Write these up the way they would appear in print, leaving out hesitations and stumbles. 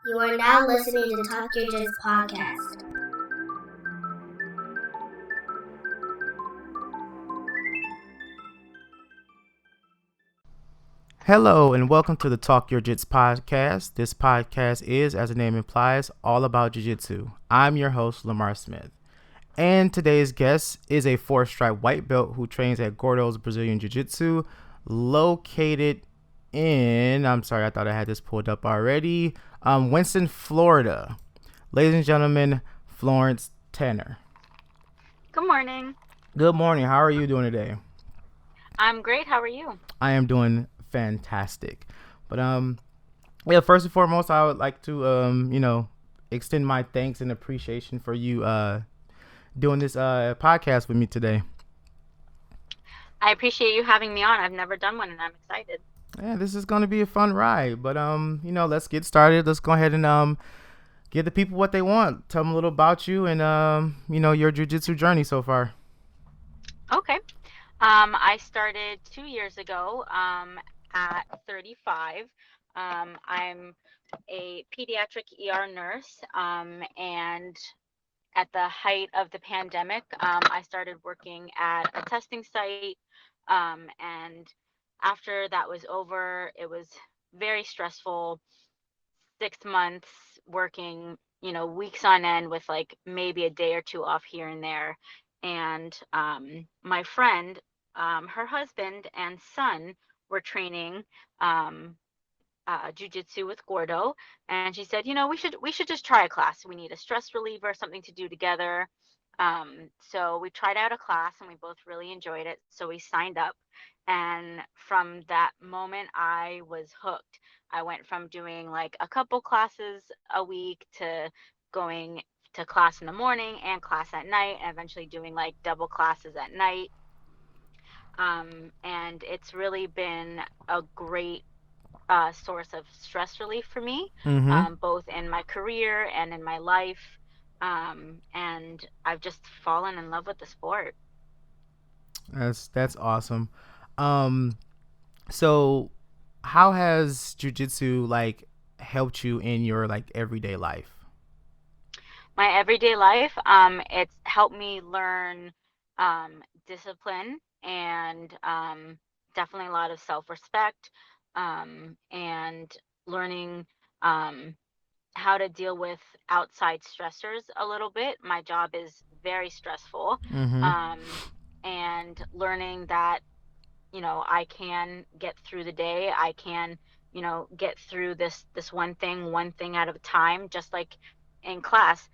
You are now listening to Talk Your Jits podcast. Hello and welcome to the Talk Your Jits podcast. This podcast is, as the name implies, all about jiu-jitsu. I'm your host, Lamar Smith. And today's guest is a four-stripe white belt who trains at Gordo's Brazilian Jiu-Jitsu, located in, I'm sorry, I thought I had this pulled up already, Winston, Florida. Ladies and gentlemen, Florence Tanner. Good morning. Good morning. How are you doing today? I'm great. How are you? I am doing fantastic. But first and foremost, I would like to extend my thanks and appreciation for you doing this podcast with me today. I appreciate you having me on. I've never done one and I'm excited. Yeah, this is going to be a fun ride. But let's get started. Let's go ahead and give the people what they want. Tell them a little about you and your jiu-jitsu journey so far. Okay. I started 2 years ago at 35. I'm a pediatric ER nurse, and at the height of the pandemic, I started working at a testing site, and after that was over, it was very stressful. 6 months working, weeks on end with like maybe a day or two off here and there. And my friend, her husband and son were training jujitsu with Gordo, and she said, we should just try a class. We need a stress reliever, something to do together. So we tried out a class and we both really enjoyed it. So we signed up. And from that moment, I was hooked. I went from doing like a couple classes a week to going to class in the morning and class at night, and eventually doing like double classes at night. And it's really been a great source of stress relief for me, Mm-hmm. both in my career and in my life. And I've just fallen in love with the sport. That's awesome. Um, so how has jujitsu like helped you in your like everyday life? My everyday life, it's helped me learn discipline and definitely a lot of self-respect, and learning um, how to deal with outside stressors a little bit. My job is very stressful, Mm-hmm. um, and learning that I can get through the day. I can get through this one thing at a time. Just like in class,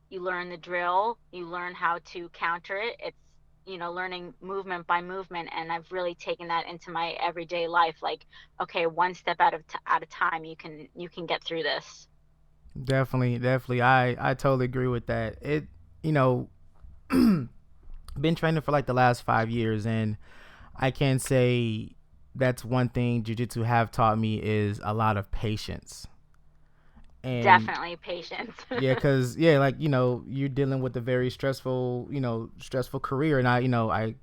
you learn the drill, you learn how to counter it. It's learning movement by movement, and I've really taken that into my everyday life. Like, okay, one step at a time, you can get through this. Definitely. I totally agree with that. It you know been training for like the last 5 years, and I can say that's one thing jujitsu have taught me is a lot of patience. And Definitely patience. yeah, cause yeah, like you're dealing with a very stressful career, and I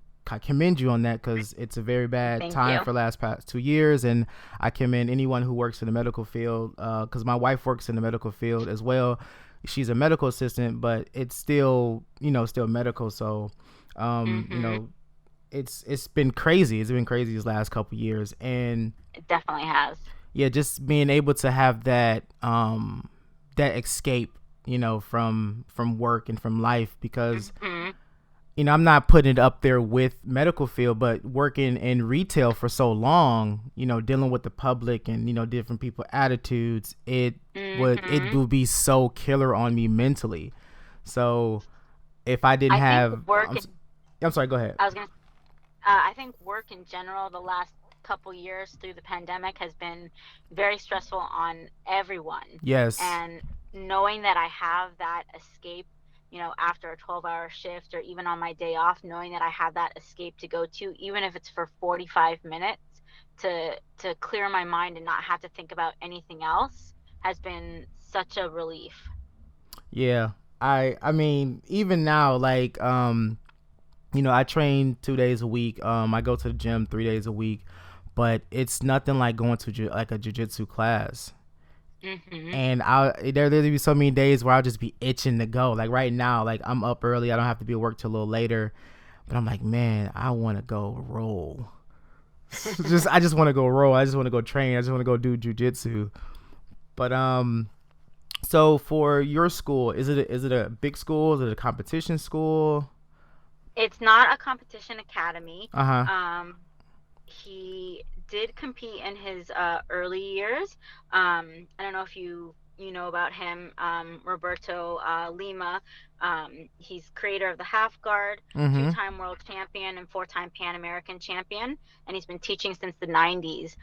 commend you on that because it's a very bad Thank time you. for the last past 2 years, and I commend anyone who works in the medical field because my wife works in the medical field as well. She's a medical assistant, but it's still medical. So, um, you Hmm. know, it's been crazy. It's been crazy these last couple years, and It definitely has. yeah, just being able to have that escape, from work and from life because Hmm. I'm not putting it up there with medical field, but working in retail for so long, dealing with the public and different people attitudes, it Hmm. would be so killer on me mentally. So if I didn't I think have, work. I'm sorry, go ahead. I was gonna I think work in general, the last couple years through the pandemic, has been very stressful on everyone. Yes. And knowing that I have that escape, after a 12-hour shift or even on my day off, knowing that I have that escape to go to, even if it's for 45 minutes, to clear my mind and not have to think about anything else, has been such a relief. Yeah. I mean, even now, like I train 2 days a week. I go to the gym 3 days a week, but it's nothing like going to like a jujitsu class. Mhm. And there'll be so many days where I'll just be itching to go. Like right now, like I'm up early. I don't have to be at work till a little later. But I'm like, man, I want to go roll. I just want to go roll. I just want to go train. I just want to go do jujitsu. But so for your school, is it a big school? Is it a competition school? It's not a competition academy. Uh huh. He did compete in his early years. I don't know if you know about him, Roberto Lima. He's creator of the half guard, Mhm. two-time world champion and four-time Pan American champion, and he's been teaching since the 90s.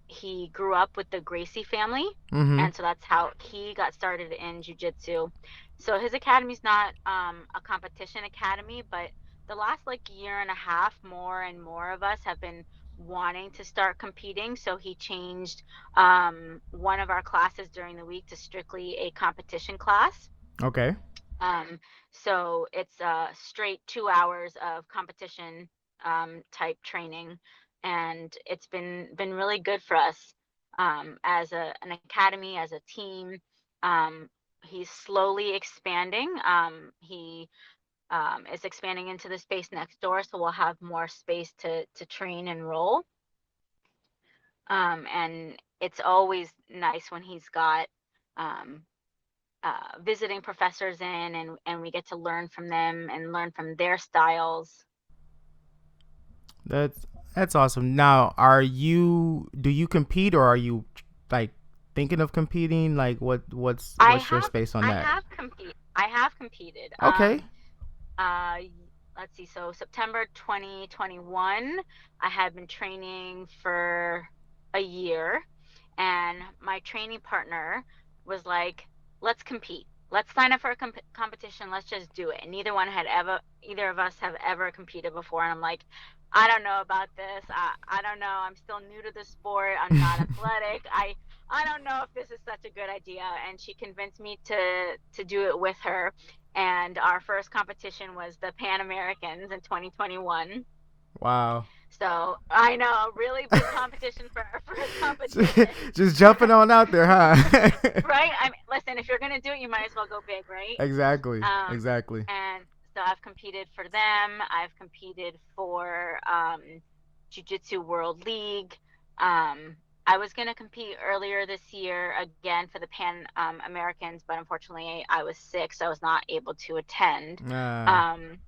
He grew up with the Gracie family, Mhm. and so that's how he got started in jiu-jitsu. So his academy's not a competition academy, but the last like year and a half, more and more of us have been wanting to start competing. So he changed one of our classes during the week to strictly a competition class. Okay. Um, so it's straight 2 hours of competition type training, and it's been really good for us as an academy, as a team. He's slowly expanding. He is expanding into the space next door, so we'll have more space to train and roll. And it's always nice when he's got um, visiting professors in, and we get to learn from them and learn from their styles. That's that's awesome. Now, do you compete or are you like thinking of competing? Like I what's your have space on I that? have compete I have competed. Okay. Uh, let's see. So September 2021, I had been training for a year, and my training partner was like, "Let's compete. Let's sign up for a competition. Let's just do it." And either of us have ever competed before. And I'm like, I don't know about this. I don't know. I'm still new to the sport. I'm not athletic. I don't know if this is such a good idea. And she convinced me to do it with her. And our first competition was the Pan Americans in 2021. Wow. So I know, really big competition for our first competition. Just jumping on out there, huh? Right? I mean, listen, if you're gonna do it, you might as well go big, right? Exactly. Um, Exactly. and so I've competed for them. I've competed for Jiu-Jitsu World League. I was gonna compete earlier this year again for the Pan Americans, but unfortunately I was sick, so I was not able to attend. Uh, Um,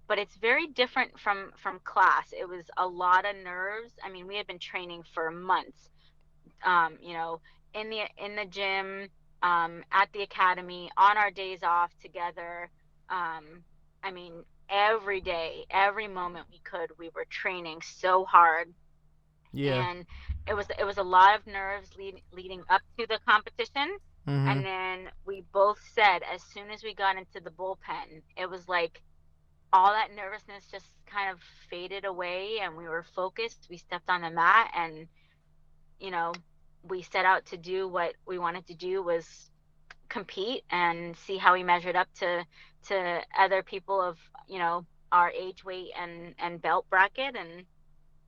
but it's very different from class. It was a lot of nerves. I mean, we had been training for months, you know, in the gym, at the academy, on our days off together. I mean, every day, every moment we could, we were training so hard, yeah. and it was a lot of nerves leading up to the competition. And Mhm. then we both said, as soon as we got into the bullpen, it was like all that nervousness just kind of faded away, and we were focused. We stepped on the mat, and you know, we set out to do what we wanted to do, was compete and see how we measured up to other people of, our age, weight, and belt bracket. And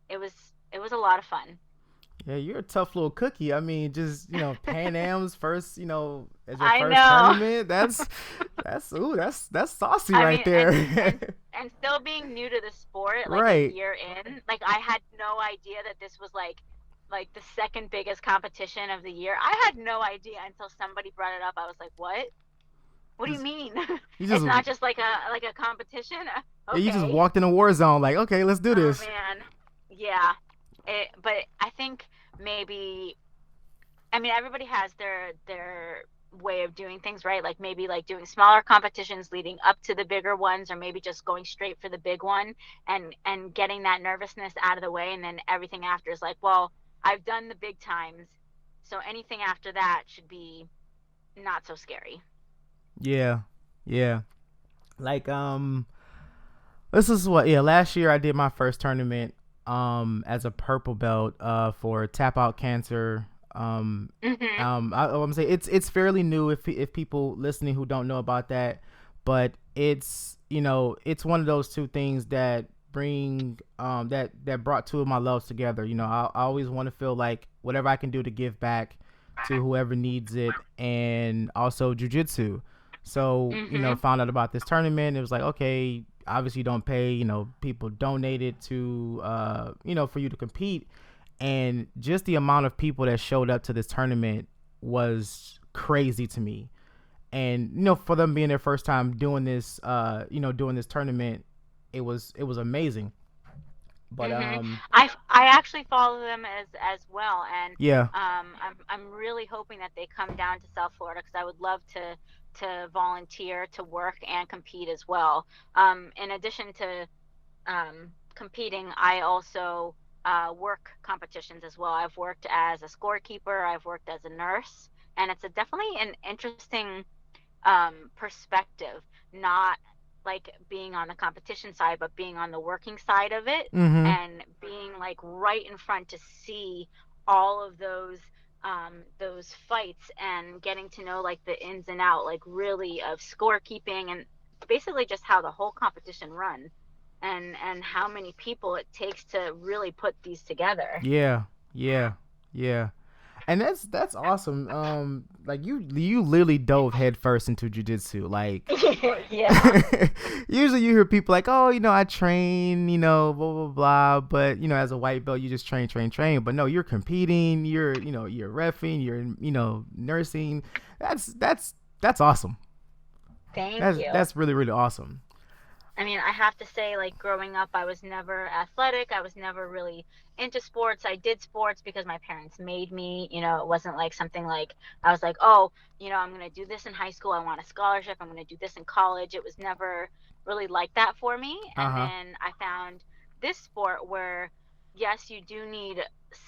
it was it was a lot of fun. Yeah, you're a tough little cookie. I mean, just Pan Am's first, as your I first know. tournament. That's saucy I right mean, and there. and still being new to the sport, like a Right. year in, like I had no idea that this was like the second biggest competition of the year. I had no idea until somebody brought it up. I was like, "What? What do you Just mean? you It's just not just like a competition?" yeah, you just Okay. walked in a war zone. Like, okay, let's do Oh this. man. Yeah. But I think maybe, I mean, everybody has their way of doing things, right? Like maybe like doing smaller competitions leading up to the bigger ones, or maybe just going straight for the big one, and getting that nervousness out of the way, and then everything after is like, well, I've done the big times, so anything after that should be not so scary. Yeah, yeah. Like this is what yeah. Last year I did my first tournament as a purple belt for tap out cancer. Mhm. I'm gonna say it's fairly new if people listening who don't know about that, but it's one of those two things that bring that brought two of my loves together. I always want to feel like whatever I can do to give back to whoever needs it, and also jujitsu. So, Mhm. found out about this tournament. It was like, okay, obviously you don't pay, people donated to, for you to compete. And just the amount of people that showed up to this tournament was crazy to me. And, for them being their first time doing this, doing this tournament, it was amazing. But, Mhm. I actually follow them as well, and yeah. I'm really hoping that they come down to South Florida because I would love to volunteer to work and compete as well. In addition to competing, I also work competitions as well. I've worked as a scorekeeper, I've worked as a nurse, and it's definitely an interesting perspective, not like being on the competition side, but being on the working side of it Mm-hmm. and being like right in front to see all of those fights and getting to know like the ins and out, like really of scorekeeping and basically just how the whole competition run and how many people it takes to really put these together. Yeah. Yeah. Yeah. And that's awesome. Like you literally dove headfirst into jujitsu. Like, Yeah. usually you hear people like, oh, I train, blah blah blah. But as a white belt, you just train, train, train. But no, you're competing. You're reffing. You're nursing. That's awesome. Thank That's you. that's really really awesome. I mean, I have to say, like, growing up, I was never athletic. I was never really into sports. I did sports because my parents made me. It wasn't like something like I was like, oh, I'm going to do this in high school. I want a scholarship. I'm going to do this in college. It was never really like that for me. Uh And huh. then I found this sport where, yes, you do need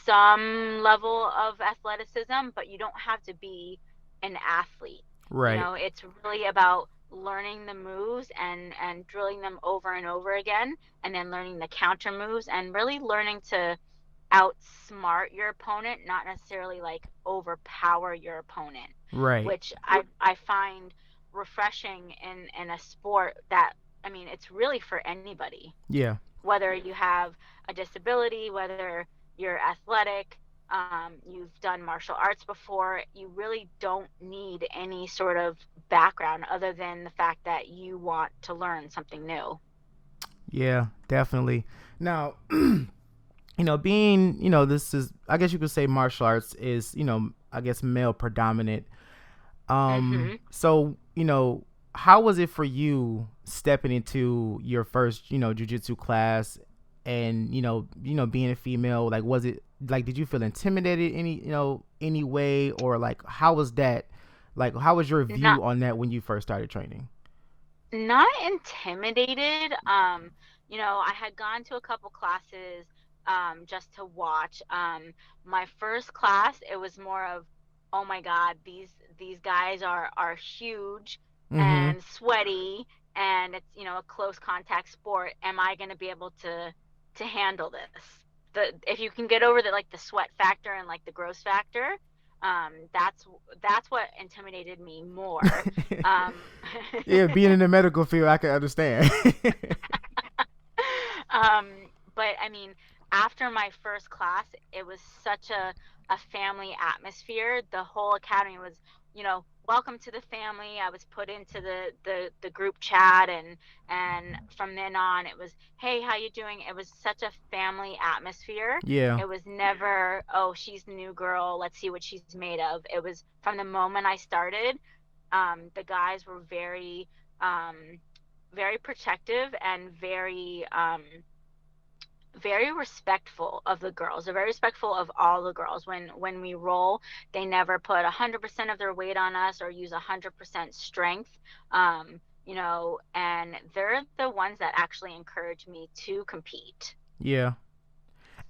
some level of athleticism, but you don't have to be an athlete. Right. It's really about learning the moves and drilling them over and over again, and then learning the counter moves and really learning to outsmart your opponent, not necessarily like overpower your opponent, Right. which I find refreshing in a sport that, I mean, it's really for anybody, Yeah. whether you have a disability, whether you're athletic, you've done martial arts before, you really don't need any sort of background other than the fact that you want to learn something new. Yeah. Definitely. Now, being, this is, I guess you could say martial arts is, I guess male predominant. Hmm. So, how was it for you stepping into your first, jujitsu class and, being a female? Like, was it like, did you feel intimidated any way, or like, how was that? Like, how was your Not view on that when you first started training? not intimidated. I had gone to a couple classes just to watch. My first class, it was more of, oh my God, these guys are huge Mm-hmm. and sweaty, and it's a close contact sport. Am I going to be able to handle this? If you can get over the sweat factor and like the gross factor, that's what intimidated me more. Um, Yeah, being in the medical field, I can understand. um, but I mean, after my first class, it was such a family atmosphere. The whole academy was, welcome to the family. I was put into the group chat, and from then on, it was, hey, how you doing? It was such a family atmosphere. Yeah. It was never, oh, she's the new girl. Let's see what she's made of. It was from the moment I started. The guys were very protective and very respectful of the girls. They're very respectful of all the girls. When we roll, they never put 100% of their weight on us or use 100% strength. And they're the ones that actually encourage me to compete. Yeah.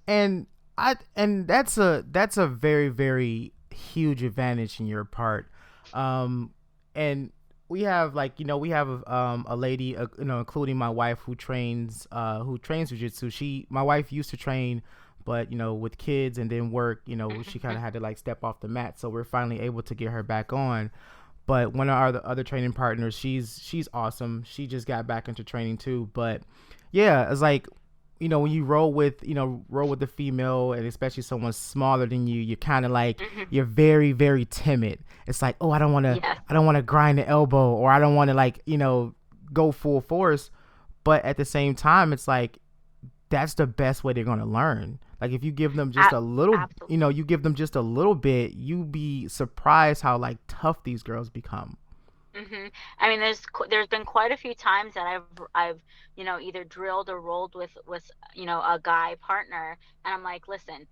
And that's a very very huge advantage in your part. And we have, like, we have a lady, including my wife, who trains jiu-jitsu. My wife used to train, but with kids and then work, she kind of had to like step off the mat, so we're finally able to get her back on. But one of our other training partners, she's awesome. She just got back into training too. But yeah, it's like, when you roll with the female, and especially someone smaller than you, you're kind of like, Mhm. you're very, very timid. It's like, oh, Yes. I don't want to grind the elbow, or I don't want to, like, go full force. But at the same time, it's like, that's the best way they're going to learn. Like, if you give them just A- a little, Absolutely. you give them just a little bit, you be surprised how, like, tough these girls become. I mean, there's been quite a few times that I've either drilled or rolled with a guy partner, and I'm like, listen,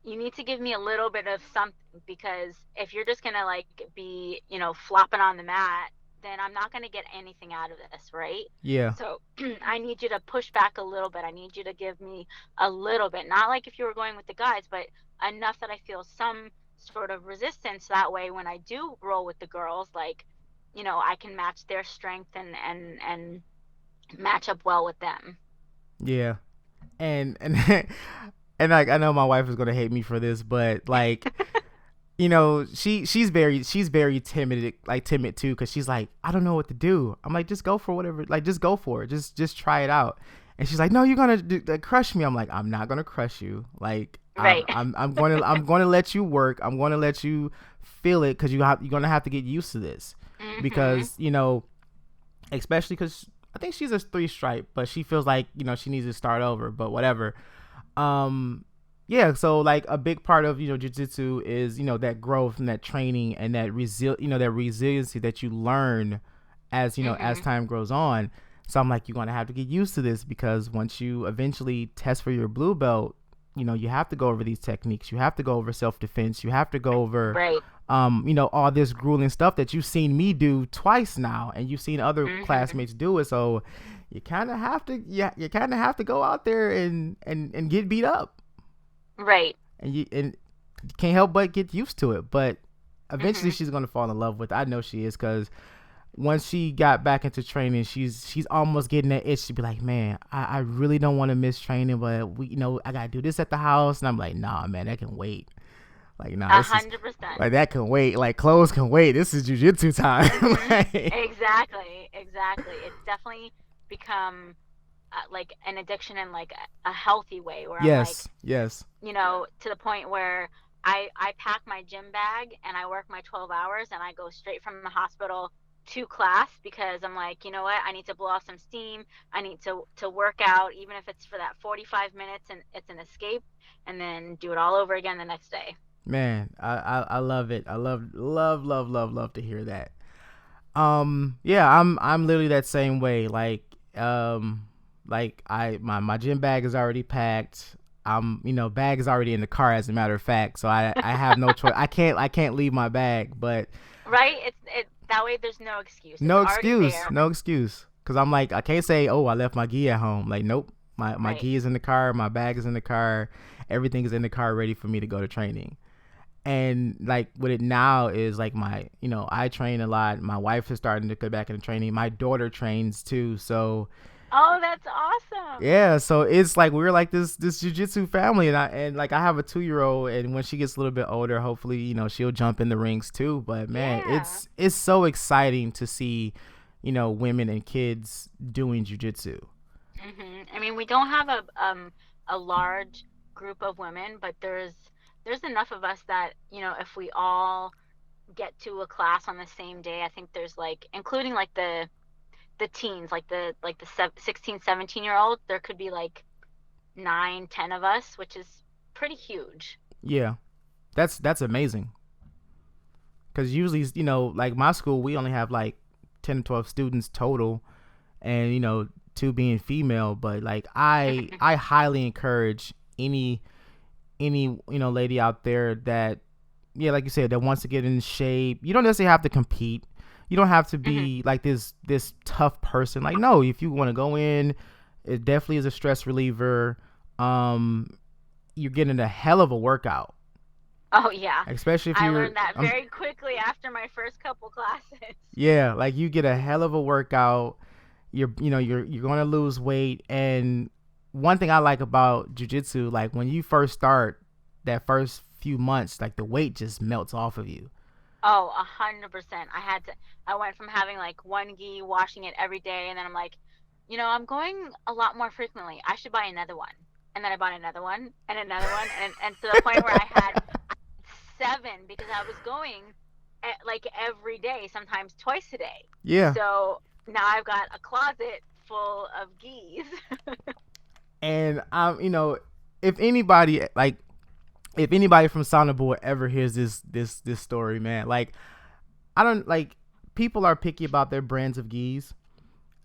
you need to give me a little bit of something, because if you're just gonna like be flopping on the mat, then I'm not gonna get anything out of this, right? Yeah. So I need you to push back a little bit. I need you to give me a little bit, not like if you were going with the guys, but enough that I feel some sort of resistance. That way, when I do roll with the girls, like, I can match their strength and match up well with them. Yeah. And and like, I know my wife is gonna hate me for this, but like, she's very timid, like timid too, because she's like, I don't know what to do. I'm like, just go for whatever, like, just go for it, just try it out. And she's like, no, you're gonna crush me. I'm like, I'm not gonna crush you. Like, Right. I'm going to let you work. I'm going to let you feel it, because you're gonna have to get used to this, Mhm. because especially because I think she's a 3 stripe, but she feels like she needs to start over. But whatever. Um, yeah. So, like, a big part of jujitsu is that growth and that training and that that resiliency that you learn as Mhm. time goes on. So I'm like, you're gonna have to get used to this, because once you eventually test for your blue belt, you have to go over these techniques. You have to go over self defense. You have to go over Right. all this grueling stuff that you've seen me do twice now, and you've seen other Mhm. classmates do it. So you kind of have to, you kind of have to go out there and get beat up, Right. and you can't help but get used to it. But eventually, Mhm. she's gonna fall in love with it. I know she is, because once she got back into training, she's almost getting that itch to be like, man, I really don't want to miss training, but I gotta do this at the house. And I'm like, nah, man, that can wait. Like, nah, A this is, hundred percent. like, that can wait. Like, clothes can wait. This is jujitsu time. Like, Exactly. Exactly. It's definitely become like an addiction in like a healthy way, where I'm like, yes, yes, to the point where I pack my gym bag and I work my 12 hours and I go straight from the hospital to class, because I'm like, you know what? I need to blow off some steam. I need to work out, even if it's for that 45 minutes and it's an escape, and then do it all over again the next day. man, I love it. I love to hear that. Yeah, I'm literally that same way. Like, my gym bag is already packed. Bag is already in the car, as a matter of fact. So I have no choice. I can't leave my bag, but Right? It that way there's no excuse. It's no already excuse, there. no excuse. Cause I'm like, I can't say, oh, I left my gi at home. Like, nope, my Right. gi is in the car, my bag is in the car, everything is in the car, ready for me to go to training. And like, with it now is like, I train a lot. My wife is starting to go back into training. My daughter trains too, so Oh, that's awesome. yeah. So it's like, we're like this jujitsu family, and like, I have a 2-year old, and when she gets a little bit older, hopefully she'll jump in the rings too. But man, Yeah. it's so exciting to see women and kids doing jujitsu. I mean, we don't have a large group of women, but there's enough of us that, if we all get to a class on the same day, I think there's like, including like the teens, like the 16, 17-year old, there could be like 9, 10 of us, which is pretty huge. Yeah, that's amazing. Because usually, like, my school, we only have like 10 or 12 students total, and two being female. But like, I highly encourage any lady out there that, yeah, like you said, that wants to get in shape. You don't necessarily have to compete. You don't have to Hmm. be like this tough person. Like, no, if you want to go in, it definitely is a stress reliever. um you're getting a hell of a workout, Oh yeah. especially if I you're learned that very quickly after my first couple classes. yeah, like, you get a hell of a workout. You're going to lose weight. And one thing I like about jujitsu, like, when you first start, that first few months, like, the weight just melts off of you. Oh, 100%. I went from having like one gi, washing it every day, and then I'm like, I'm going a lot more frequently. I should buy another one. And then I bought another one and another one, and to the point where I had seven because I was going like every day, sometimes twice a day. Yeah. So now I've got a closet full of gis. And if anybody like if anybody from Sound Boy ever hears this story, man, like I don't like people are picky about their brands of gis.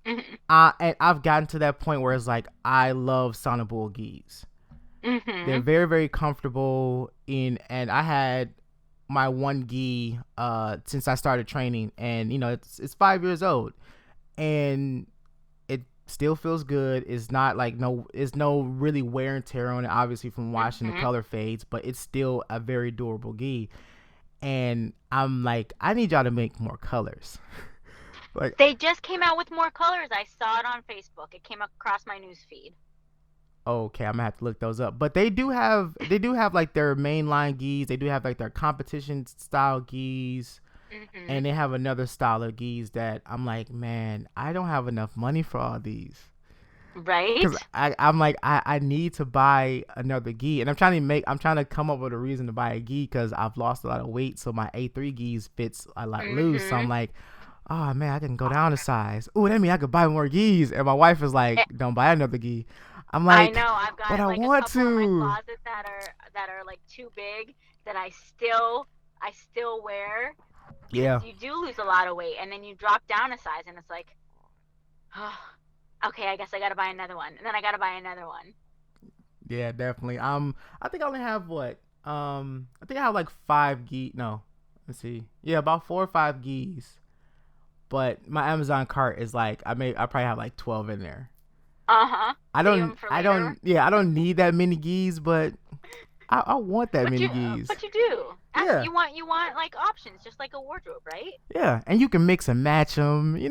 And I've gotten to that point where it's like I love Sound Boy gis. They're very, very comfortable and I had my one gi since I started training, and it's 5 years old, and it still feels good. It's not like it's no really wear and tear on it, obviously from washing. The color fades, but it's still a very durable gi. And I'm like, I need y'all to make more colors. Like, they just came out with more colors. I saw it on Facebook. It came across my news feed. Okay, I'm gonna have to look those up. But they do have like their mainline gis. They do have like their competition style gis. And they have another style of gis that I'm like, man, I don't have enough money for all these. Right? Because I'm like, I need to buy another gi, and I'm trying to come up with a reason to buy a gi because I've lost a lot of weight, so my A3 gis fits a lot loose. So I'm like, oh man, I can go down a size. Ooh, that means I could buy more gis. And my wife is like, don't buy another gi. I'm like, I know, I've got but like I want a couple to. in my closet that are like too big that I still wear. Yeah. You do lose a lot of weight, and then you drop down a size, and it's like, oh, okay, I guess I gotta buy another one, and then I gotta buy another one. Yeah, definitely. I think I only have what? I think I have like 5 gis. No, let's see. Yeah, about 4 or 5 gis. But my Amazon cart is like I probably have like 12 in there. I don't need that many gis, but I want that many gis. But you do. Yeah. You want like options, just like a wardrobe, right? Yeah, and you can mix and match them. You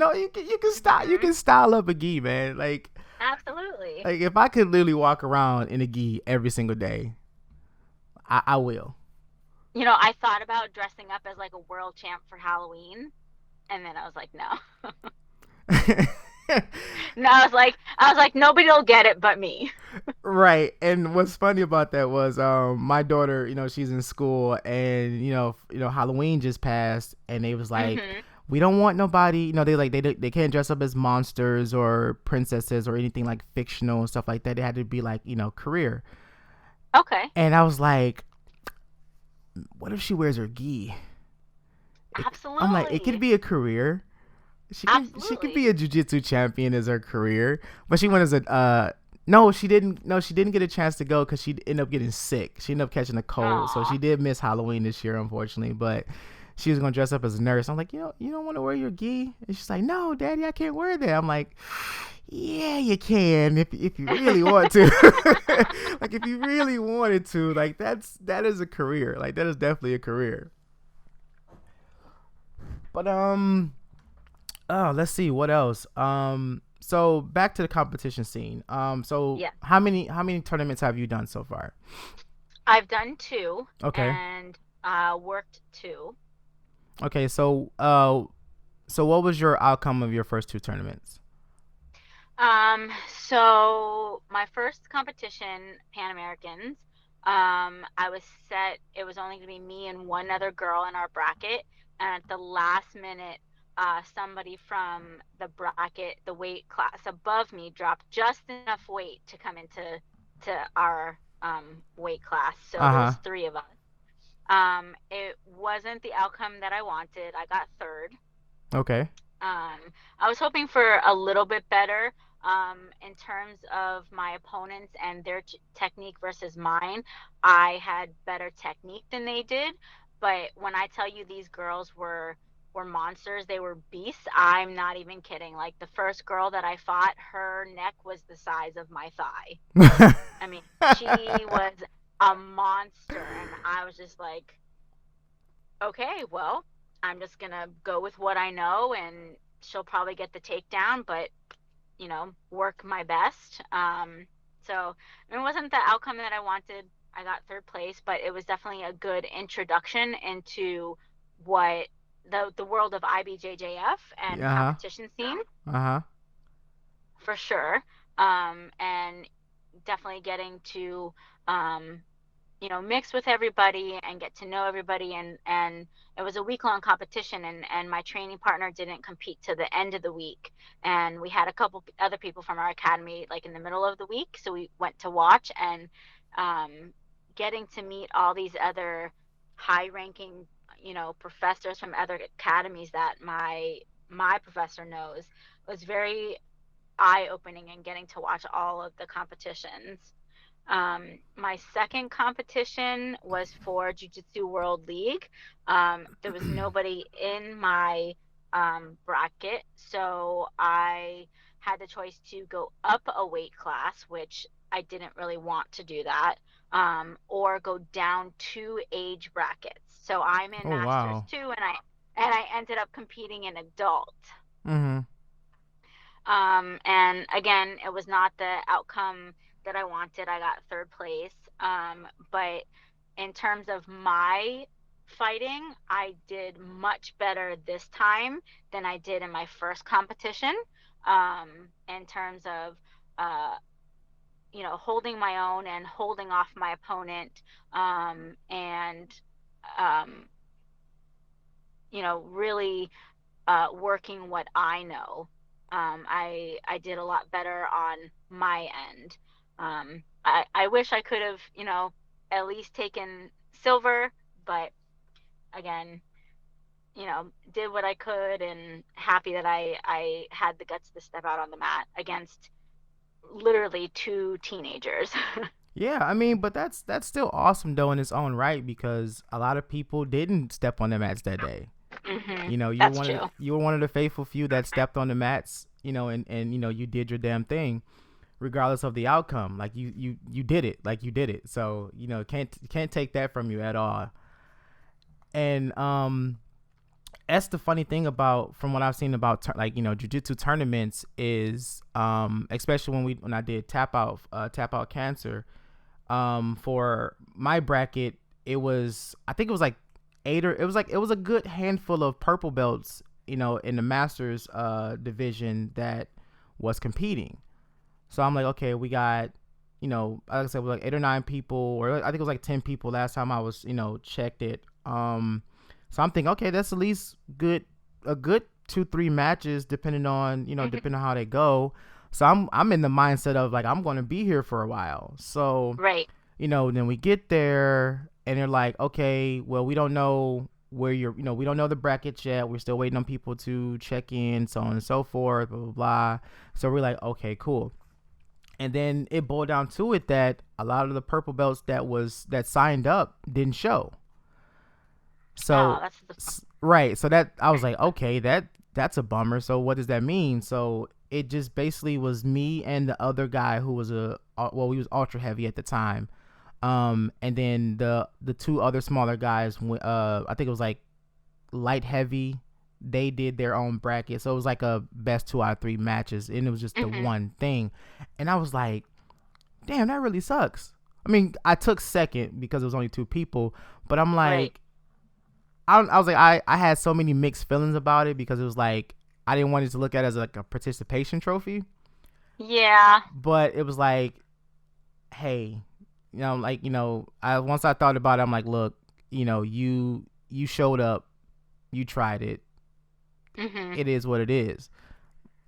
can style up a gi, man. Like absolutely. Like if I could literally walk around in a gi every single day, I will. I thought about dressing up as like a world champ for Halloween, and then I was like, no. No, I was like, nobody'll get it but me. Right. And what's funny about that was my daughter, she's in school, and Halloween just passed, and they was like, we don't want nobody, they can't dress up as monsters or princesses or anything like fictional and stuff like that. They had to be like, career. Okay. And I was like, what if she wears her gi? Absolutely. I'm like, it could be a career. She could be a jiu-jitsu champion as her career, but she went as a no, she didn't get a chance to go because she ended up getting sick. She ended up catching a cold. Aww. So she did miss Halloween this year, unfortunately, but she was gonna dress up as a nurse. I'm like, you don't want to wear your gi? And she's like, no, Daddy, I can't wear that. I'm like, yeah, you can if you really want to. Like if you really wanted to, like that is a career. Like that is definitely a career. But let's see what else. So back to the competition scene. So yeah. How many tournaments have you done so far? I've done 2. Okay. And worked 2. Okay, so what was your outcome of your first 2 tournaments? So my first competition, Pan Americans, I was set. It was only gonna be me and one other girl in our bracket, and at the last minute, somebody from the bracket, the weight class above me, dropped just enough weight to come into our weight class. So there was 3 of us. It wasn't the outcome that I wanted. I got 3rd. Okay. I was hoping for a little bit better in terms of my opponents and their technique versus mine. I had better technique than they did, but when I tell you these girls were monsters, they were beasts. I'm not even kidding. Like the first girl that I fought, her neck was the size of my thigh. I mean, she was a monster, and I was just like, okay, well, I'm just gonna go with what I know, and she'll probably get the takedown, but work my best. So it wasn't the outcome that I wanted. I got 3rd place, but it was definitely a good introduction into what the world of IBJJF and competition scene. for sure. And definitely getting to, um, mix with everybody and get to know everybody. And it was a week-long competition, and my training partner didn't compete to the end of the week. And we had a couple other people from our academy like in the middle of the week, so we went to watch. And um, getting to meet all these other high-ranking, professors from other academies that my professor knows was very eye-opening, and getting to watch all of the competitions. My second competition was for Jiu-Jitsu World League. There was nobody in my bracket, so I had the choice to go up a weight class, which I didn't really want to do that, or go down two age brackets. So I'm in Oh Masters wow. 2, and I ended up competing in adult. Mm-hmm. And again, it was not the outcome that I wanted. I got third place. But in terms of my fighting, I did much better this time than I did in my first competition. In terms of, uh, holding my own and holding off my opponent, and, um, really working what I know. I did a lot better on my end. I wish I could have, at least taken silver, but again, did what I could, and happy that I had the guts to step out on the mat against literally two teenagers. Yeah, I mean, but that's still awesome though in its own right because a lot of people didn't step on the mats that day. You're That's one of true. you were one of the faithful few that stepped on the mats. And you did your damn thing, regardless of the outcome. Like you did it. Like you did it. So can't take that from you at all. And that's the funny thing about from what I've seen about jiu-jitsu tournaments is especially when I did tap out cancer for my bracket. I think it was like it was a good handful of purple belts, in the masters division that was competing. So I'm like, okay, we got, like I said, we like 8 or 9 people, or I think it was like 10 people last time I was, checked it. So I'm thinking, okay, that's at least a good 2-3 matches, depending on, Hmm. depending on how they go. So I'm in the mindset of like I'm going to be here for a while. So Right. then we get there and they're like, okay, well, we don't know where we don't know the brackets yet. We're still waiting on people to check in, so on and so forth, blah, blah, blah. So we're like, okay, cool. And then it boiled down to it that a lot of the purple belts that signed up didn't show. Oh, So, that's the. right. So that I was like, okay, that's a bummer. So what does that mean? So it just basically was me and the other guy who was he was ultra heavy at the time. And then the two other smaller guys, I think it was like light heavy. They did their own bracket, so it was like a best 2 out of 3 matches, and it was just the Hmm. one thing. And I was like, damn, that really sucks. I mean, I took second because it was only 2 people, but I'm Right. like, I was like, I had so many mixed feelings about it because it was like I didn't want it to look at it as like a participation trophy, Yeah. but it was like, hey, like I once I thought about it, I'm like, look, you showed up, you tried it, Hmm. it is what it is.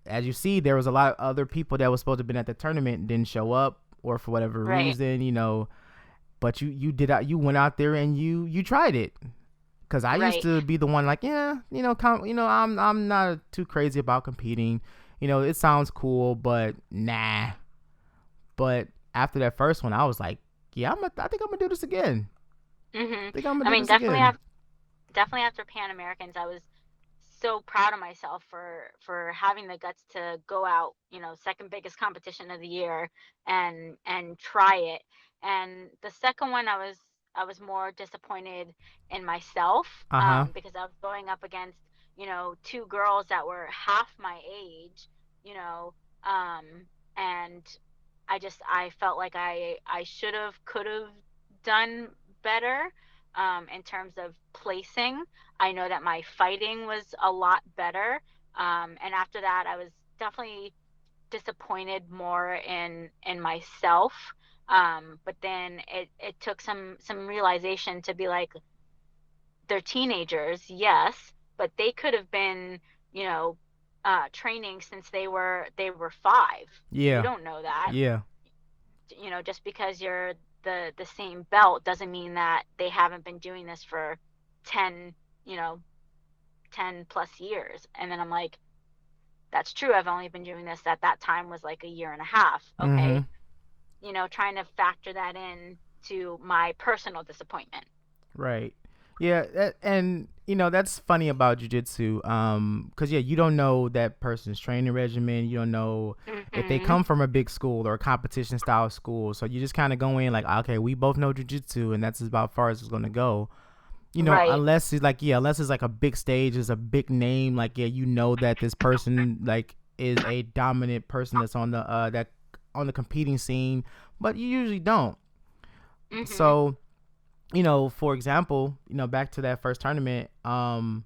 As you see, there was a lot of other people that was supposed to have been at the tournament and didn't show up, or for whatever Right. reason, but you went out there and you tried it. Because I used Right. to be the one like, yeah, I'm not too crazy about competing. It sounds cool, but nah. But after that first one, I was like, yeah, I think I'm gonna do this again. Hmm. I think I'm gonna I do mean, this again. definitely after Pan Americans, I was so proud of myself for having the guts to go out, second biggest competition of the year, and try it. And the second one, I was more disappointed in myself, Uh huh. because I was going up against, two girls that were half my age, you know, um, and I felt like I should have, could have done better, in terms of placing. I know that my fighting was a lot better. And after that, I was definitely disappointed more in myself. But then it took some realization to be like, they're teenagers, yes, but they could have been, you know, training since they were 5. You Yeah. don't know that. Yeah. Just because you're the same belt doesn't mean that they haven't been doing this for 10, you know, 10 plus years. And then I'm like, that's true. I've only been doing this at that time was like a year and a half. Mm-hmm. Okay. Trying to factor that in to my personal disappointment. Right. Yeah, and that's funny about jujitsu. Cause yeah, you don't know that person's training regimen. You don't know if they Hmm. come from a big school or a competition style school. So you just kind of go in like, okay, we both know jujitsu, and that's about far as it's gonna go. Right. Unless it's like, yeah, unless it's like a big stage, is a big name. Like, yeah, that this person like is a dominant person that's on the competing scene, but you usually don't. Hmm. So for example, back to that first tournament, like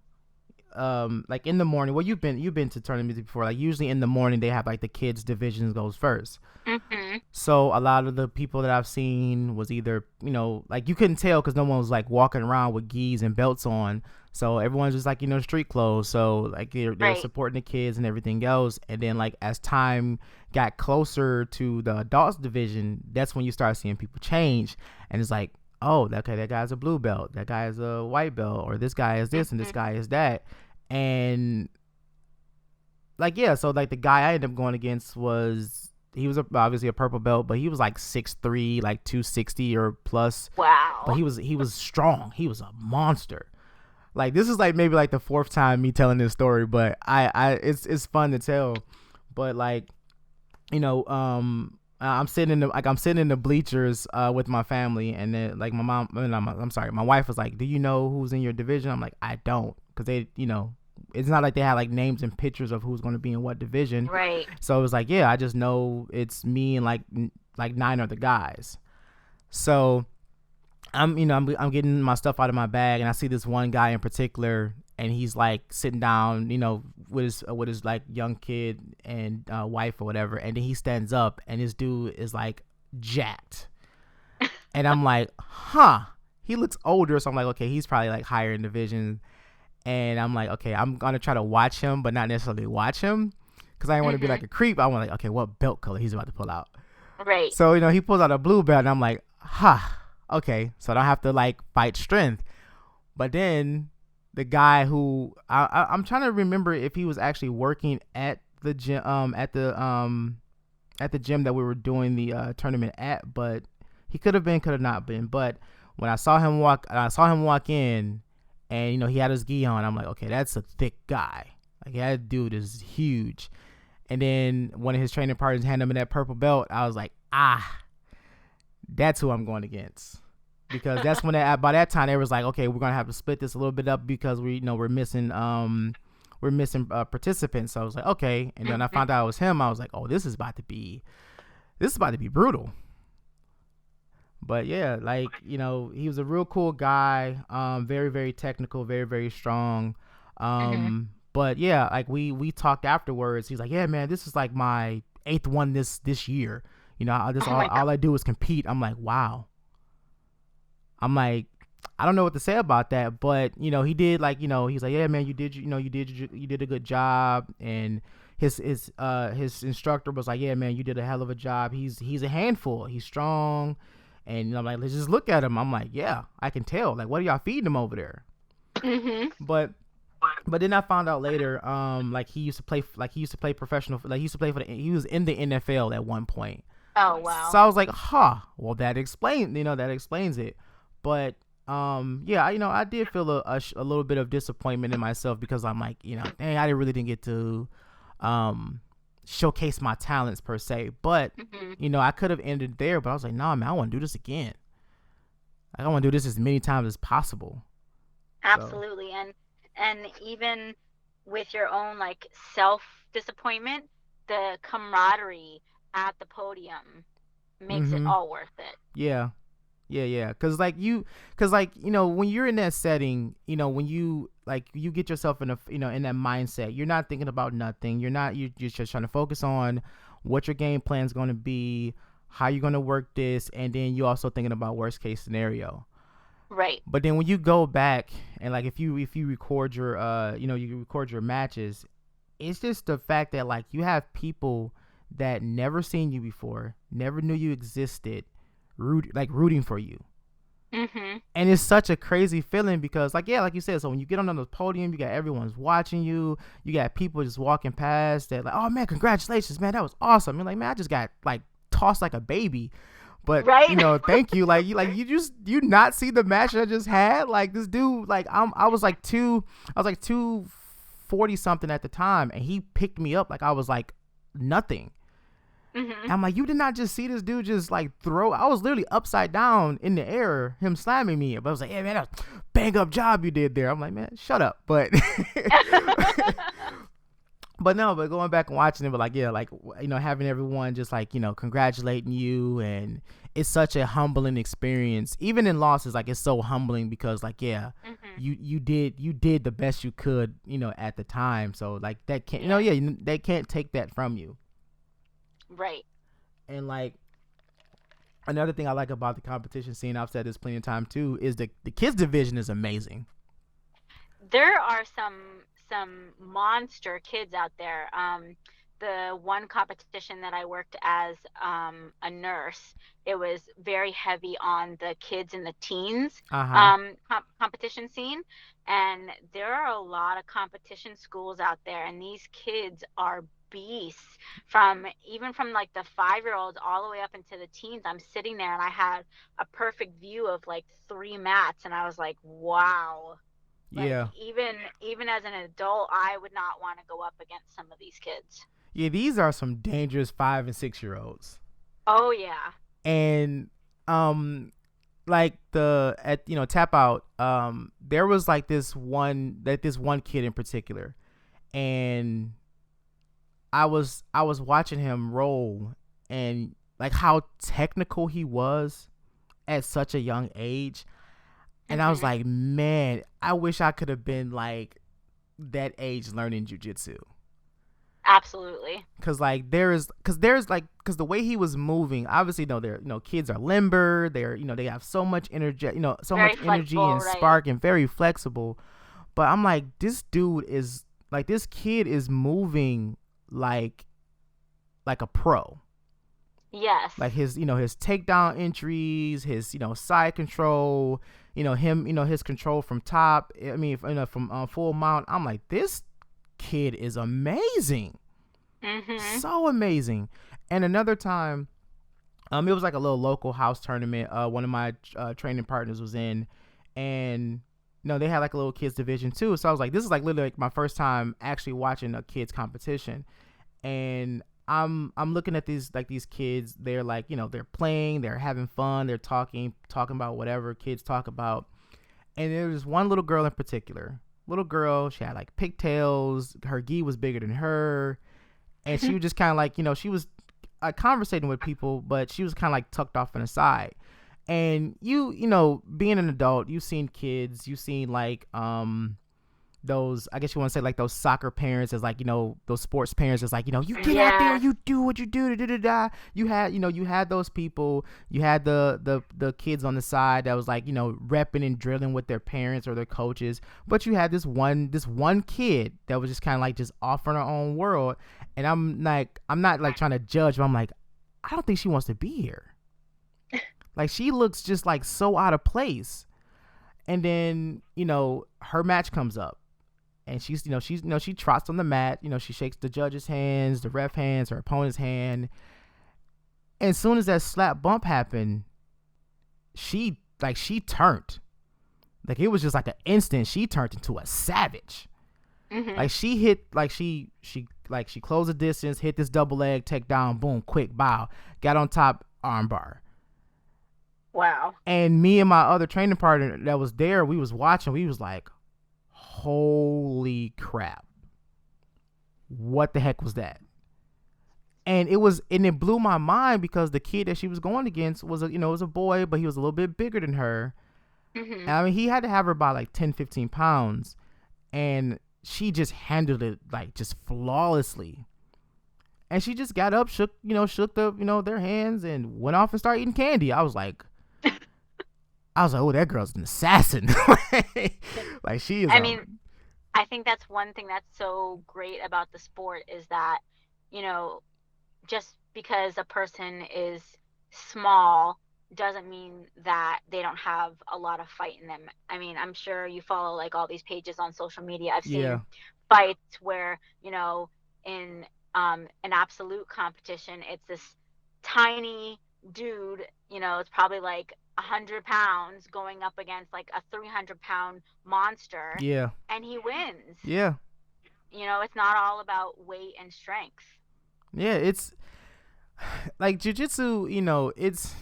in the morning, well, you've been to tournaments before. Like usually in the morning, they have like the kids divisions goes first. Hmm. So a lot of the people that I've seen was either like you couldn't tell because no one was like walking around with gis and belts on. So everyone's just like street clothes. So like they're Right. supporting the kids and everything else. And then like as time got closer to the adults division, that's when you start seeing people change. And it's like, oh, okay, that guy's a blue belt, that guy is a white belt, or this guy is this and this Hmm. guy is that. And like, yeah, so like the guy I ended up going against obviously a purple belt, but he was like 6'3", like 260 or plus. But Wow. he was strong. He was a monster. Like this is like maybe like the fourth time me telling this story, but it's fun to tell. But like I'm sitting in the bleachers with my family, and then like my mom, I'm sorry, my wife was like, "Do you know who's in your division?" I'm like, "I don't," because it's not like they had like names and pictures of who's going to be in what division. Right. So it was like, yeah, I just know it's me and like 9 other guys. So I'm getting my stuff out of my bag, and I see this one guy in particular, and he's like sitting down, with his like young kid and wife or whatever, and then he stands up, and this dude is like jacked, and I'm like, huh. He looks older, so I'm like, okay, he's probably like higher in division, and I'm like, okay, I'm gonna try to watch him, but not necessarily watch him, because I don't want to be Hmm. like a creep. I want like, okay, what belt color he's about to pull out. Right. So he pulls out a blue belt, and I'm like, okay, so I don't have to like fight strength. But then the guy who I'm trying to remember if he was actually working at the gym, at the gym that we were doing the tournament at, but he could have been, could have not been. But when I saw him walk in, and he had his gi on. I'm like, okay, that's a thick guy. Like that dude is huge. And then one of his training partners handed him that purple belt. I was like, that's who I'm going against, because that's when by that time they was like, okay, we're gonna have to split this a little bit up because we're missing participants. So I was like, okay, and then I Hmm. found out it was him. I was like, oh, this is about to be brutal. But yeah, like he was a real cool guy, very very technical, very very strong. Hmm. But yeah, like we talked afterwards. He's like, yeah, man, this is like my eighth one this year. I just Oh my God. all I do is compete. I'm like, wow. I'm like, I don't know what to say about that, but he did, like, he's like, yeah, man, you did a good job, and his instructor was like, yeah, man, you did a hell of a job. He's a handful. He's strong, and I'm like, let's just look at him. I'm like, yeah, I can tell. Like, what are y'all feeding him over there? Hmm. But then I found out later, like he used to play professional, like he used to play he was in the NFL at one point. Oh So wow. I was like, huh, well that explains it. But yeah, I did feel a little bit of disappointment in myself, because I'm like, dang, I really didn't get to um showcase my talents per se. But Hmm. I could have ended there, but I was like, nah, man, I want to do this again. Like, I want to do this as many times as possible. So Absolutely. And even with your own like self disappointment, the camaraderie at the podium makes it mhm. all worth it. Yeah. Yeah. Cause when you're in that setting, when you get yourself in in that mindset, you're not thinking about nothing. You're just trying to focus on what your game plan is going to be, how you're going to work this, and then you also thinking about worst case scenario. Right. But then when you go back and like if you record your you record your matches, it's just the fact that like you have people that never seen you before, never knew you existed, rooting for you. Mm-hmm. And it's such a crazy feeling because like you said, so when you get on the podium, you got everyone's watching you, you got people just walking past that like, oh man, congratulations, man, that was awesome. You're like, man, I just got like tossed like a baby. But right. Thank you. You not see the match I just had. Like this dude, like I was like 240 something at the time, and he picked me up like I was like nothing. Mm-hmm. I'm like, you did not just see this dude just like throw. I was literally upside down in the air, him slamming me. But I was like, yeah, man, that was a bang up job you did there. I'm like, man, shut up. But but going back and watching it, but like, yeah, like, having everyone just like, congratulating you, and it's such a humbling experience. Even in losses, like, it's so humbling because like, yeah, you did the best you could, at the time. So like that can't, they can't take that from you. Right. And like another thing I like about the competition scene, I've said this plenty of time too, is the kids division is amazing. There are some monster kids out there. The one competition that I worked as a nurse, it was very heavy on the kids and the teens competition scene. And there are a lot of competition schools out there, and these kids are beasts from like the 5-year-olds all the way up into the teens. I'm sitting there and I had a perfect view of like 3 mats, and I was like, wow. Like, yeah. Even as an adult, I would not want to go up against some of these kids. Yeah, these are some dangerous 5 and 6-year-olds. Oh yeah. And like tap out, there was like this one kid in particular, and I was watching him roll, and like how technical he was at such a young age. And I was like, man, I wish I could have been like that age learning jiu-jitsu. Absolutely. Because the way he was moving, obviously, kids are limber. They're, they have so much energy, so very much energy and spark, and very flexible. But I'm like, this dude is like, this kid is moving like a pro. Yes. Like his takedown entries, his, side control, his control from top. I mean, from full mount. I'm like, this kid is amazing. So amazing. And another time, it was like a little local house tournament. One of my training partners was in, and they had like a little kids division too. So I was like, this is like literally like my first time actually watching a kids competition. And I'm looking at these kids. They're like, they're playing, they're having fun, they're talking about whatever kids talk about. And there was one little girl in particular. Little girl, she had like pigtails. Her gi was bigger than her, and she was just kind of like, she was conversating with people, but she was kind of like tucked off on the side. And being an adult, you've seen kids, you've seen like those, I guess you want to say like those soccer parents, is like, those sports parents is like, you get out there, you do what you do, you had those people. You had the kids on the side that was like, repping and drilling with their parents or their coaches. But you had this one kid that was just kind of like just off in her own world. And I'm not like trying to judge, but I'm like, I don't think she wants to be here. Like, she looks just like so out of place. And then, her match comes up. And she trots on the mat. She shakes the judge's hands, the ref hands, her opponent's hand. And as soon as that slap bump happened, she turned. Like, it was just like an instant. She turned into a savage. Like, she hit, like she closed the distance, hit this double leg, takedown, boom, quick, bow, got on top, armbar. Wow. And me and my other training partner that was there, we was watching. We was like, holy crap, what the heck was that? And it blew my mind because the kid that she was going against was was a boy, but he was a little bit bigger than her. I mean, he had to have her by like 10-15 pounds, and she just handled it like just flawlessly. And she just got up, shook the, their hands and went off and started eating candy. I was like, oh, that girl's an assassin. Like she is. I mean, I think that's one thing that's so great about the sport is that, you know, just because a person is small doesn't mean that they don't have a lot of fight in them. I mean, I'm sure you follow like all these pages on social media. I've Yeah. seen fights where, in an absolute competition, it's this tiny dude, it's probably like 100 pounds going up against like a 300-pound monster, Yeah. and he wins. Yeah. It's not all about weight and strength. Yeah, it's like jiu-jitsu, it's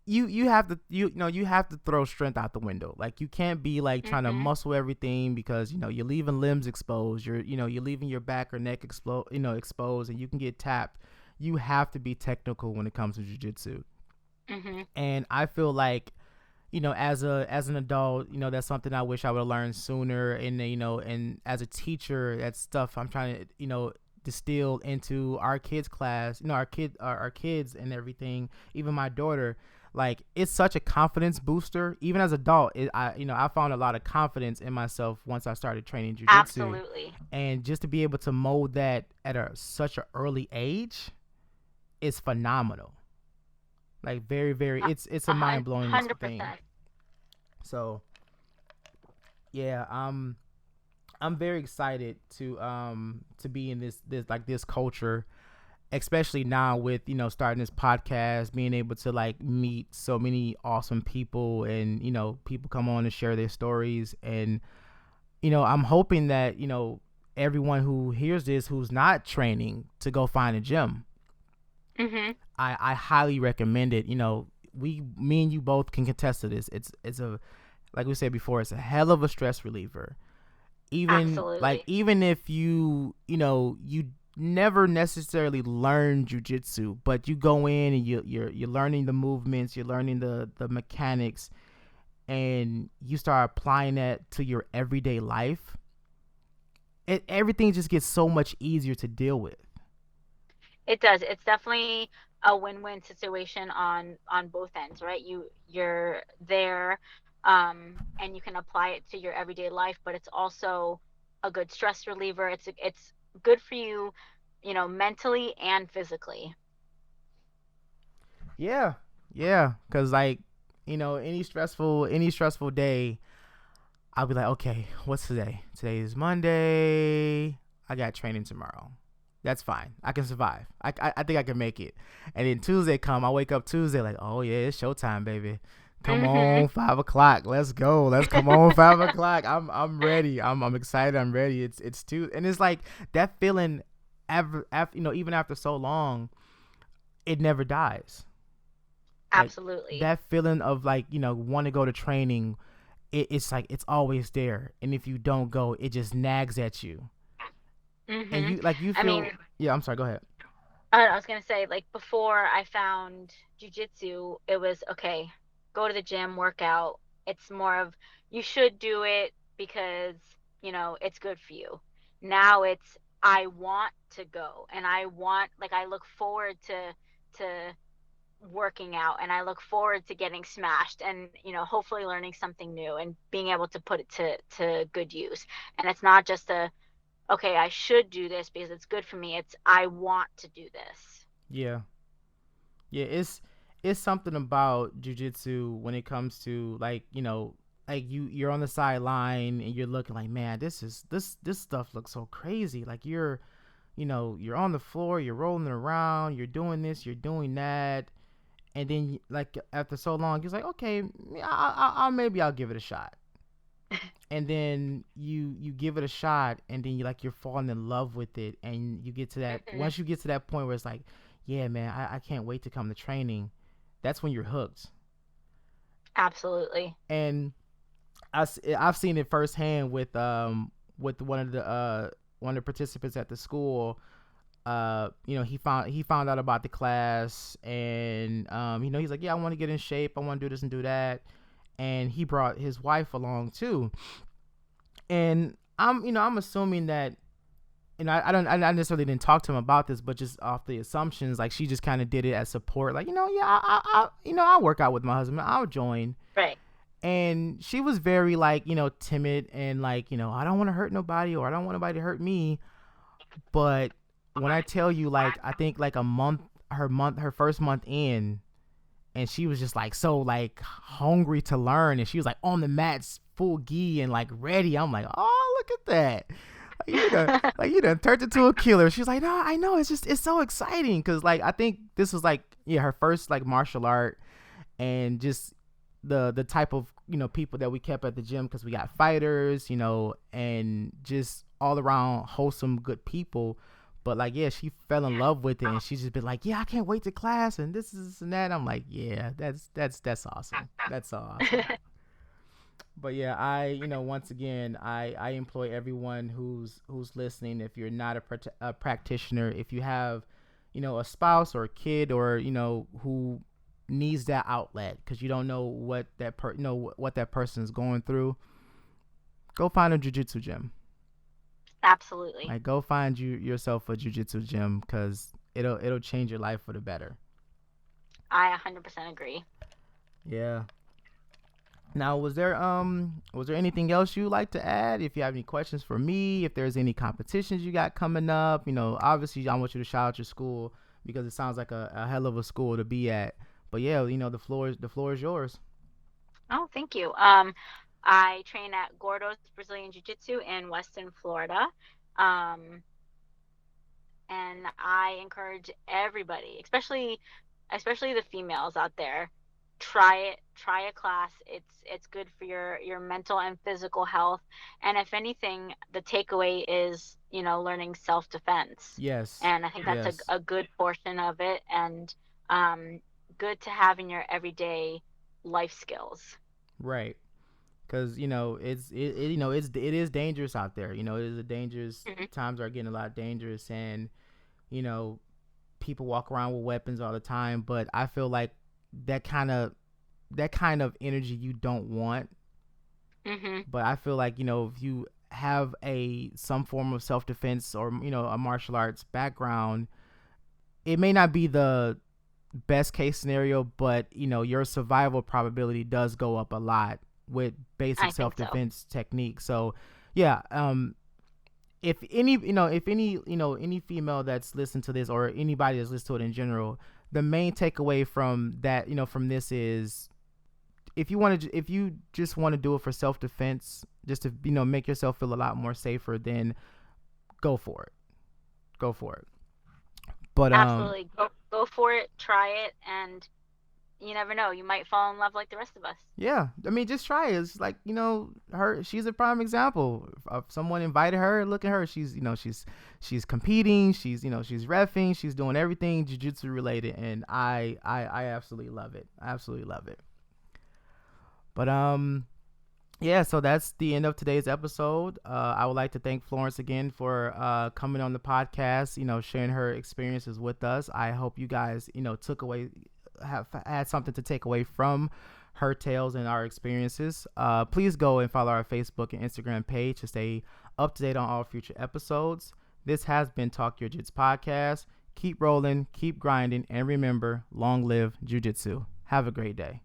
you have to you have to throw strength out the window. Like you can't be like trying to muscle everything because you're leaving limbs exposed. You're leaving your back or neck exposed, and you can get tapped. You have to be technical when it comes to jiu-jitsu. And I feel like as an adult, that's something I wish I would have learned sooner. And and as a teacher, that's stuff I'm trying to distill into our kids class, our kids and everything. Even my daughter, like it's such a confidence booster. Even as an adult, I found a lot of confidence in myself once I started training jiu-jitsu. Absolutely. And just to be able to mold that at such an early age is phenomenal. Like very, very, it's a mind-blowing 100%. thing. So yeah, I'm very excited to be in this culture, especially now with starting this podcast, being able to like meet so many awesome people, and people come on and share their stories. And I'm hoping that everyone who hears this who's not training to go find a gym. I highly recommend it. Me and you both can contest to this. It's a, like we said before, it's a hell of a stress reliever. Even if you never necessarily learn jiu-jitsu, but you go in and you're learning the movements, you're learning the mechanics, and you start applying that to your everyday life, everything just gets so much easier to deal with. It does. It's definitely a win-win situation on both ends, right? You're there, and you can apply it to your everyday life, but it's also a good stress reliever. It's good for you, mentally and physically. Yeah, because like any stressful day, I'll be like, okay, what's today? Today is Monday. I got training tomorrow. That's fine. I can survive. I think I can make it. And then Tuesday come, I wake up Tuesday like, oh yeah, it's showtime, baby. Come on, 5 o'clock. Let's go. Let's come on, 5 o'clock. I'm ready. I'm excited. I'm ready. It's Tuesday, and it's like that feeling. After even after so long, it never dies. Absolutely. Like, that feeling of like want to go to training, it's like it's always there, and if you don't go, it just nags at you. And you feel. Yeah, I'm sorry. Go ahead. I was gonna say, like, before I found jiu-jitsu, it was okay, go to the gym, work out. It's more of you should do it because it's good for you. Now it's I want to go, and I look forward to working out, and I look forward to getting smashed, and hopefully learning something new and being able to put it to good use. And it's not just okay, I should do this because it's good for me. It's I want to do this. Yeah. It's something about jiu-jitsu when it comes to like like you're on the sideline and you're looking like, man, this stuff looks so crazy. Like you're on the floor, you're rolling around, you're doing this, you're doing that, and then like after so long, you're like, okay, maybe I'll give it a shot. And then you give it a shot, and then you're falling in love with it, and you get to that once you get to that point where it's like, yeah, man, I can't wait to come to training. That's when you're hooked. Absolutely. And I've seen it firsthand with one of the participants at the school. He found out about the class, and he's like, yeah, I want to get in shape, I want to do this and do that. And he brought his wife along too. And I'm assuming that and I necessarily didn't talk to him about this, but just off the assumptions, like she just kind of did it as support, like, yeah, I'll work out with my husband, I'll join. Right. And she was very like, timid and like, I don't want to hurt nobody, or I don't want nobody to hurt me. But when I tell you, like, I think like her first month in, and she was just like so like hungry to learn, and she was like on the mats full gi and like ready. I'm like, oh, look at that. You done turned into a killer. She's like, no, I know. It's so exciting. Cause like, I think this was like, her first like martial art, and just the type of, people that we kept at the gym. Cause we got fighters, and just all around wholesome, good people. But like, yeah, she fell in love with it, and she's just been like, yeah, I can't wait to class, and this and that. I'm like, yeah, that's awesome. That's so awesome. But yeah, once again, I employ everyone who's listening. If you're not a practitioner, if you have, a spouse or a kid, or who needs that outlet because you don't know what what that person is going through, go find a jiu-jitsu gym. Absolutely. Like, go find yourself a jiu-jitsu gym, because it'll change your life for the better. I 100% agree. Yeah. Now, was there anything else you'd like to add? If you have any questions for me, if there's any competitions you got coming up, obviously I want you to shout out your school, because it sounds like a hell of a school to be at. But yeah, the floor is yours. Oh, thank you. I train at Gordo's Brazilian Jiu-Jitsu in Weston, Florida. And I encourage everybody, especially the females out there, try a class. It's good for your mental and physical health. And if anything, the takeaway is, learning self-defense. Yes. And I think that's a good portion of it, and good to have in your everyday life skills. Right. Because it is dangerous out there. It is a dangerous. Times are getting a lot dangerous, and people walk around with weapons all the time. But I feel like that kind of energy you don't want. But I feel like if you have some form of self-defense, or a martial arts background, it may not be the best case scenario, but your survival probability does go up a lot with basic self-defense techniques. So yeah, if any female that's listened to this, or anybody that's listened to it in general, the main takeaway from that, from this is, if you just want to do it for self-defense, just to make yourself feel a lot more safer, then go for it. But absolutely, go for it, try it, and you never know, you might fall in love like the rest of us. Yeah, I mean, just try it. It's like, she's a prime example of someone invited her. Look at her. She's she's competing. She's she's reffing. She's doing everything jiu-jitsu related, and I absolutely love it. I absolutely love it. But yeah, so that's the end of today's episode. I would like to thank Florence again for coming on the podcast, sharing her experiences with us. I hope you guys, have had something to take away from her tales and our experiences. Please go and follow our Facebook and Instagram page to stay up to date on all future episodes. This has been Talk Your Jits podcast. Keep rolling, keep grinding, and remember, long live jiu-jitsu. Have a great day.